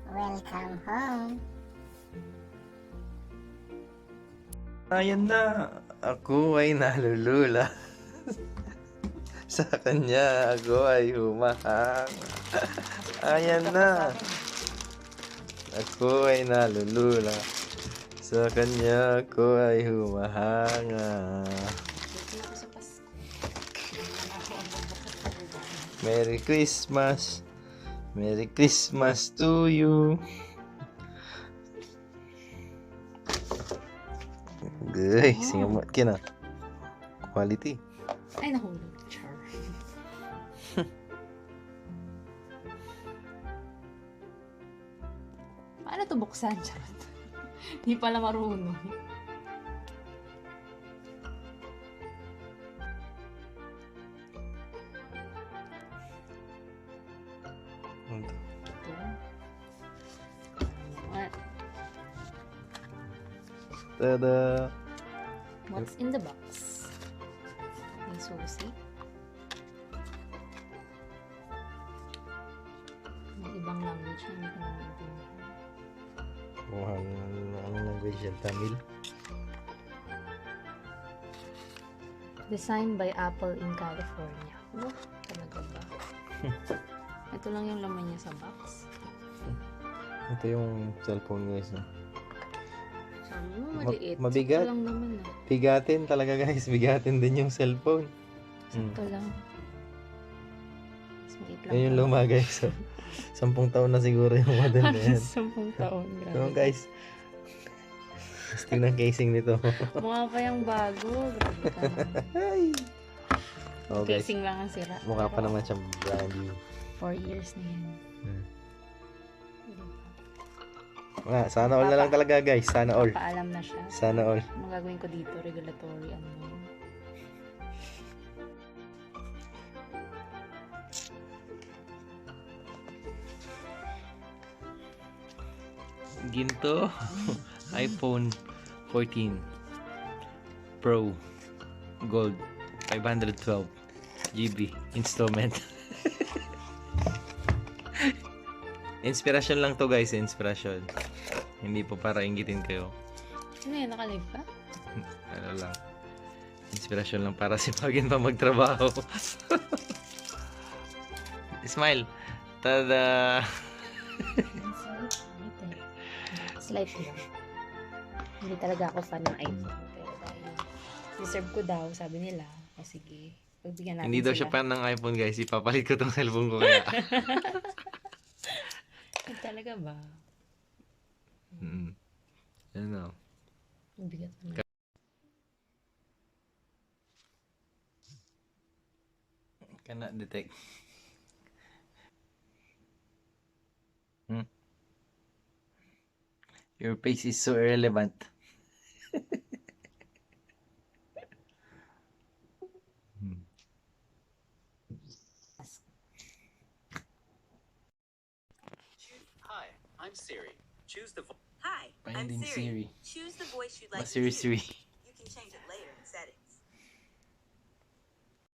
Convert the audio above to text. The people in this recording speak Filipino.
Welcome home. Ayan na, ako ay nalulula. Sa kanya ako ay humahang. Ayan na, ako ay nalulula. Sa kanya ako ay humahanga. Merry Christmas. Merry Christmas to you. Guy, singamat ka na. Quality. Ay, nahulog. Char. Paano ito buksan? Charot. Di pala marunong. Ito. What? Tada! What's in the box? May susi. May ibang language na hindi ko naiintindihan. Anong language yan? Tamil? Designed by Apple in California. Oh, talaga ba? Ito lang yung laman niya sa box. Ito yung cellphone guys. No? Sabi mo, maliit. Mabigat. Ito lang naman ah. Bigatin talaga guys. Bigatin din yung cellphone. Ito lang. Mas maliit lang. Yan yung pala. luma guys. So, 10 taon na siguro yung model na yan. 10 taon. Grabe. So guys. Gusto ng casing nito. Mukha pa yung bago. Grabe ka naman. Ay! Oh guys. Casing lang ang sira. Mukha pa naman siyang brand new. 4 years na yan. Nga, sana all na lang talaga guys. Sana all. Paalam na siya. Sana all. Anong gagawin ko dito? Regulatory ano yun? Ginto. iPhone 14 Pro Gold 512 GB installment. Inspirasyon lang to guys, inspirasyon. Hindi po para inggitin kayo. Ano yan? Nakalive ka? Ano lang. Inspirasyon lang para sipagin pa magtrabaho. Smile. Tada! Slight lang. Hindi talaga ako fan ng iPhone. Pero dahil deserve ko daw, sabi nila. O sige, pagbigyan natin Hindi daw siya sila. fan ng iPhone guys. Ipapalit ko tong cellphone ko kaya. Ay, talaga ba? Ano? Mabigat naman. Cannot detect. Your face is so irrelevant. Hi, I'm Siri. Choose the Hi, Finding I'm Siri. Siri. Choose the voice you'd like Siri to use. Siri. You can change it later in settings.